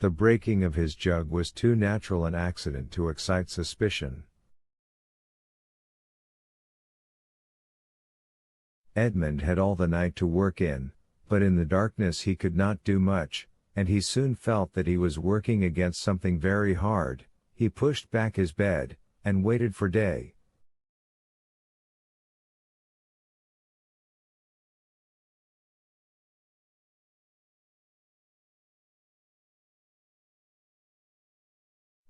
The breaking of his jug was too natural an accident to excite suspicion. Edmund had all the night to work in, but in the darkness he could not do much, and he soon felt that he was working against something very hard. He pushed back his bed, and waited for day.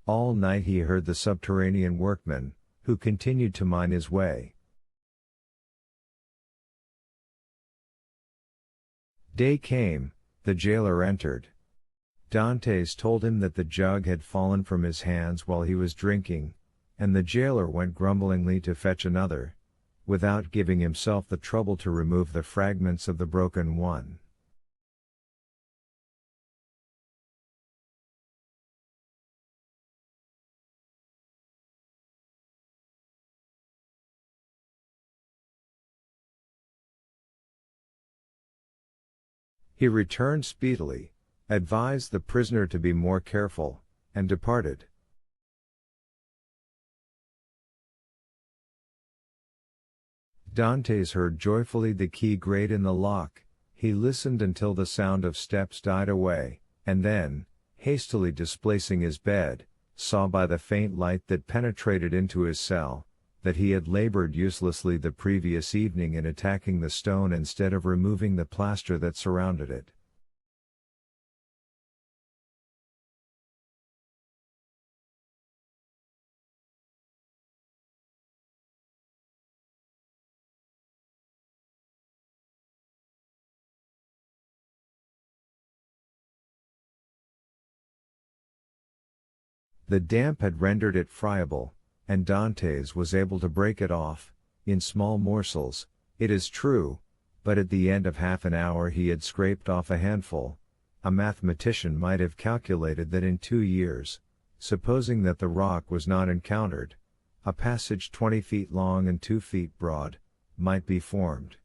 All night he heard the subterranean workman, who continued to mine his way. Day came, the jailer entered. Dantes told him that the jug had fallen from his hands while he was drinking, and the jailer went grumblingly to fetch another, without giving himself the trouble to remove the fragments of the broken one. He returned speedily, advised the prisoner to be more careful, and departed. Dantes heard joyfully the key grate in the lock. He listened until the sound of steps died away, and then, hastily displacing his bed, saw by the faint light that penetrated into his cell, that he had labored uselessly the previous evening in attacking the stone instead of removing the plaster that surrounded it. The damp had rendered it friable, and Dantes was able to break it off, in small morsels, it is true, but at the end of half an hour he had scraped off a handful. A mathematician might have calculated that in 2 years, supposing that the rock was not encountered, a passage 20 feet long and 2 feet broad, might be formed.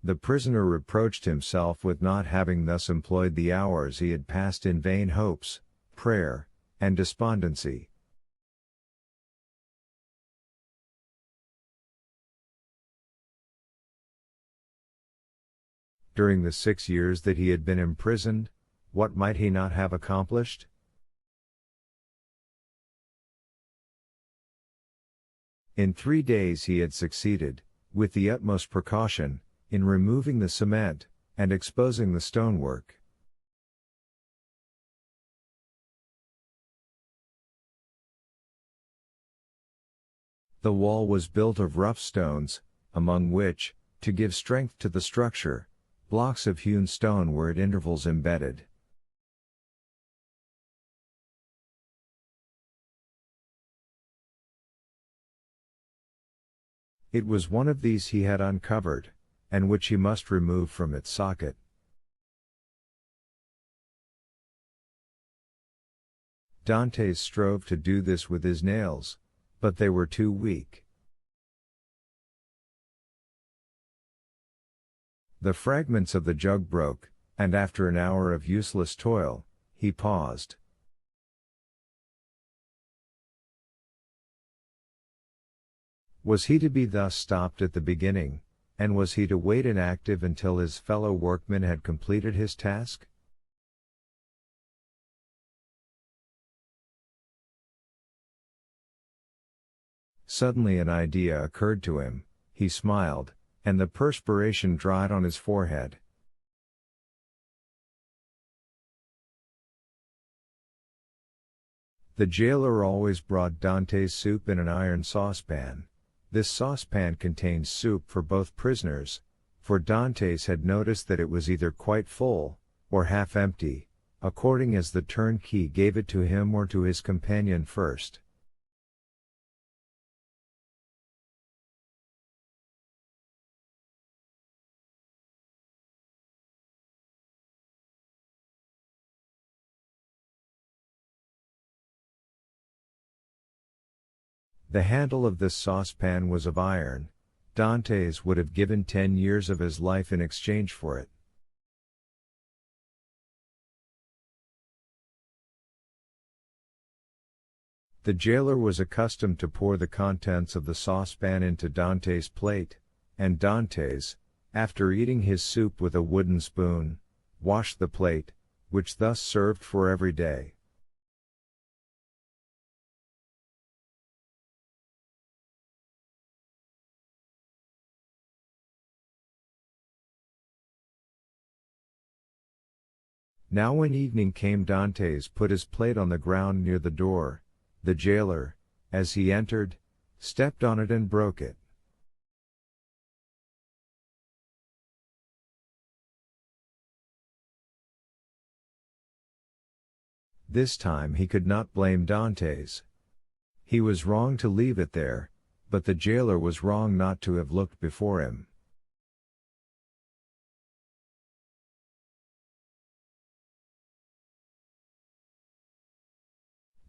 The prisoner reproached himself with not having thus employed the hours he had passed in vain hopes, prayer, and despondency. During the 6 years that he had been imprisoned, what might he not have accomplished? In 3 days he had succeeded, with the utmost precaution, in removing the cement, and exposing the stonework. The wall was built of rough stones, among which, to give strength to the structure, blocks of hewn stone were at intervals embedded. It was one of these he had uncovered, and which he must remove from its socket. Dantes strove to do this with his nails, but they were too weak. The fragments of the jug broke, and after an hour of useless toil, he paused. Was he to be thus stopped at the beginning, and was he to wait inactive until his fellow workman had completed his task? Suddenly an idea occurred to him, he smiled, and the perspiration dried on his forehead. The jailer always brought Dantes soup in an iron saucepan. This saucepan contained soup for both prisoners, for Dantes had noticed that it was either quite full, or half empty, according as the turnkey gave it to him or to his companion first. The handle of this saucepan was of iron. Dantes would have given 10 years of his life in exchange for it. The jailer was accustomed to pour the contents of the saucepan into Dante's plate, and Dantes, after eating his soup with a wooden spoon, washed the plate, which thus served for every day. Now when evening came, Dantes put his plate on the ground near the door. The jailer, as he entered, stepped on it and broke it. This time he could not blame Dantes. He was wrong to leave it there, but the jailer was wrong not to have looked before him.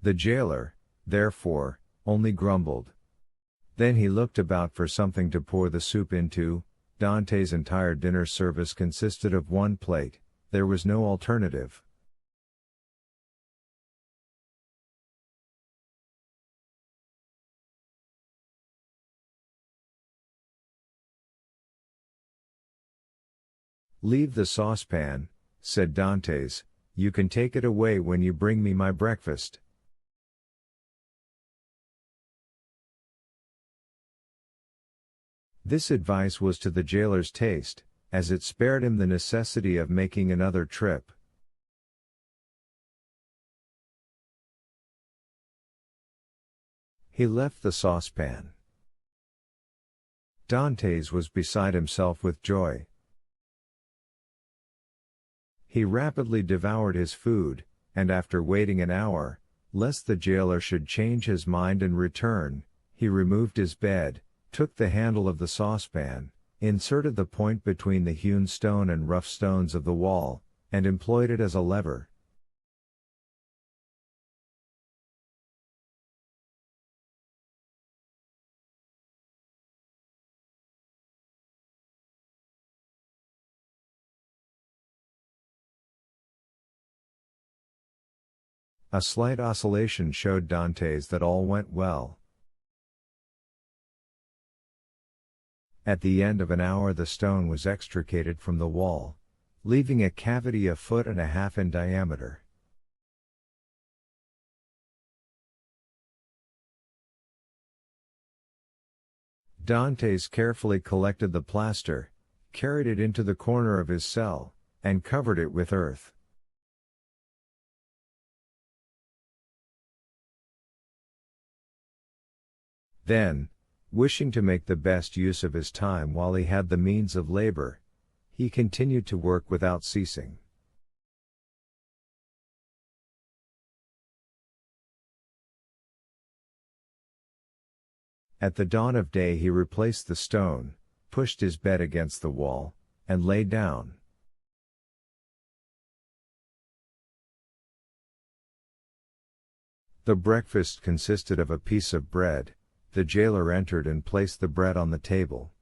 The jailer, therefore, only grumbled. Then he looked about for something to pour the soup into. Dante's entire dinner service consisted of one plate. There was no alternative. "Leave the saucepan," said Dantes. "You can take it away when you bring me my breakfast." This advice was to the jailer's taste, as it spared him the necessity of making another trip. He left the saucepan. Dantes was beside himself with joy. He rapidly devoured his food, and after waiting an hour, lest the jailer should change his mind and return, he removed his bed, took the handle of the saucepan, inserted the point between the hewn stone and rough stones of the wall, and employed it as a lever. A slight oscillation showed Dantes that all went well. At the end of an hour the stone was extricated from the wall, leaving a cavity 1.5 feet in diameter. Dantes carefully collected the plaster, carried it into the corner of his cell, and covered it with earth. Then, wishing to make the best use of his time while he had the means of labor, he continued to work without ceasing. At the dawn of day he replaced the stone, pushed his bed against the wall, and lay down. The breakfast consisted of a piece of bread. The jailer entered and placed the bread on the table.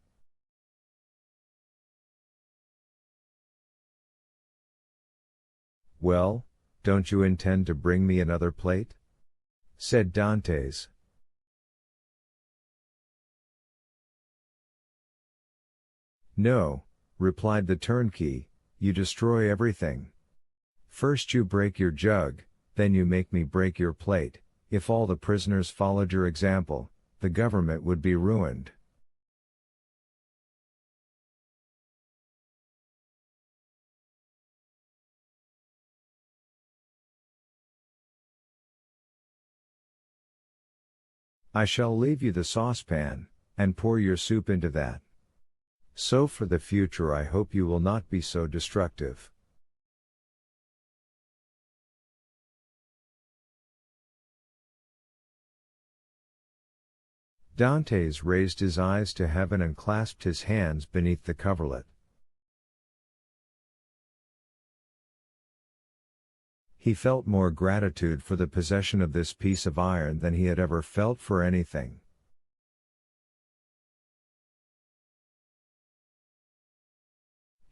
"Well, don't you intend to bring me another plate?" said Dantes. "No," replied the turnkey, "you destroy everything. First you break your jug, then you make me break your plate. If all the prisoners followed your example, the government would be ruined." "I shall leave you the saucepan, and pour your soup into that. So for the future I hope you will not be so destructive." Dantes raised his eyes to heaven and clasped his hands beneath the coverlet. He felt more gratitude for the possession of this piece of iron than he had ever felt for anything.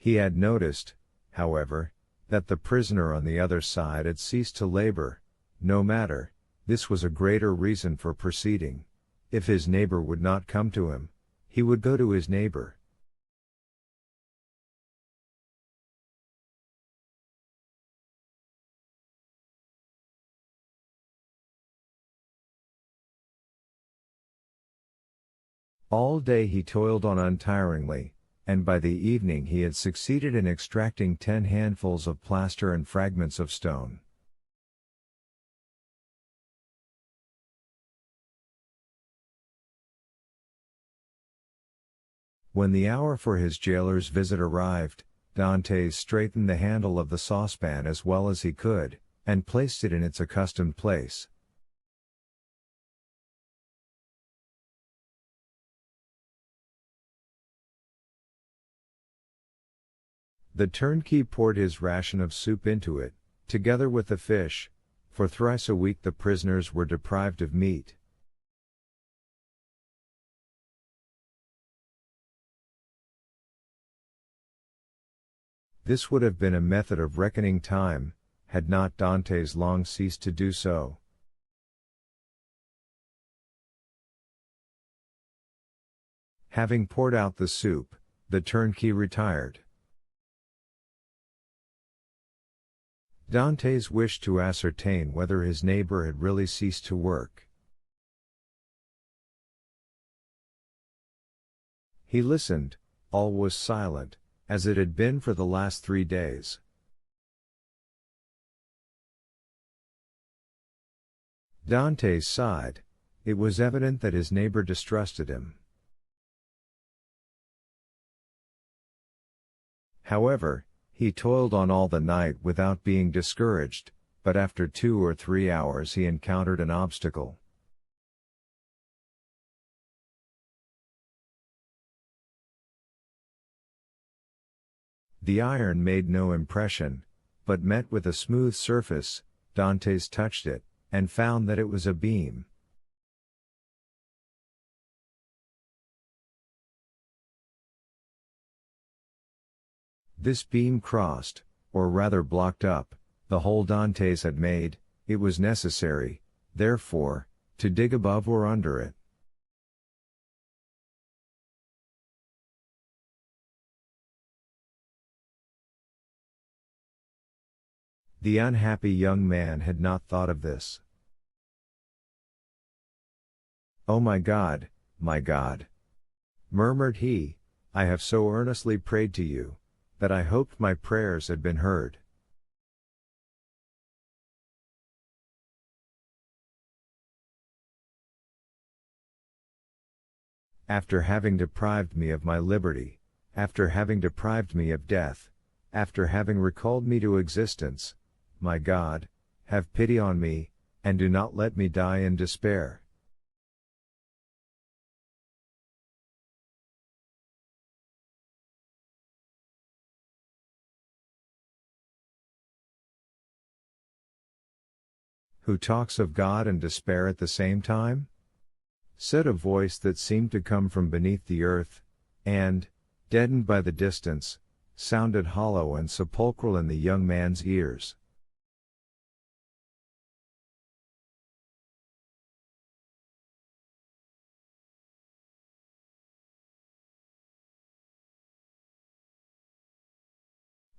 He had noticed, however, that the prisoner on the other side had ceased to labor. No matter, this was a greater reason for proceeding. If his neighbor would not come to him, he would go to his neighbor. All day he toiled on untiringly, and by the evening he had succeeded in extracting 10 handfuls of plaster and fragments of stone. When the hour for his jailer's visit arrived, Dantes straightened the handle of the saucepan as well as he could, and placed it in its accustomed place. The turnkey poured his ration of soup into it, together with the fish. For thrice a week the prisoners were deprived of meat. This would have been a method of reckoning time, had not Dantes long ceased to do so. Having poured out the soup, the turnkey retired. Dantes wished to ascertain whether his neighbor had really ceased to work. He listened. All was silent, as it had been for the last 3 days. Dantes sighed. It was evident that his neighbor distrusted him. However, he toiled on all the night without being discouraged, but after 2 or 3 hours he encountered an obstacle. The iron made no impression, but met with a smooth surface. Dantes touched it, and found that it was a beam. This beam crossed, or rather blocked up, the hole Dantes had made. It was necessary, therefore, to dig above or under it. The unhappy young man had not thought of this. "Oh my God, murmured he, I have so earnestly prayed to you, that I hoped my prayers had been heard. After having deprived me of my liberty, after having deprived me of death, after having recalled me to existence, my God, have pity on me, and do not let me die in despair." "Who talks of God and despair at the same time?" said a voice that seemed to come from beneath the earth, and, deadened by the distance, sounded hollow and sepulchral in the young man's ears.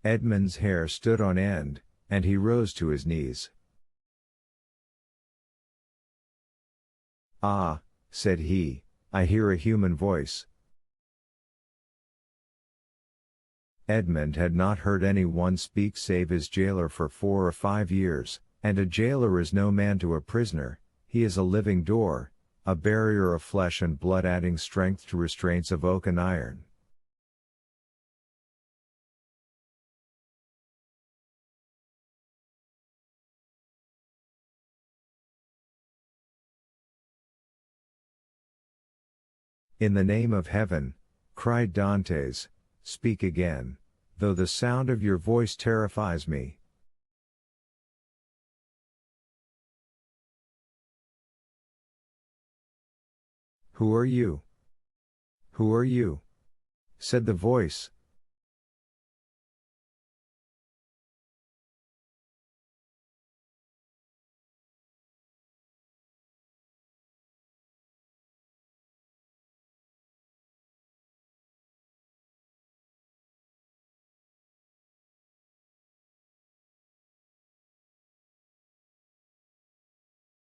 Edmund's hair stood on end, and he rose to his knees. "Ah," said he, "I hear a human voice." Edmund had not heard any one speak save his jailer for 4 or 5 years, and a jailer is no man to a prisoner. He is a living door, a barrier of flesh and blood adding strength to restraints of oak and iron. "In the name of heaven," cried Dantes, "speak again, though the sound of your voice terrifies me." "Who are you? Who are you?" said the voice,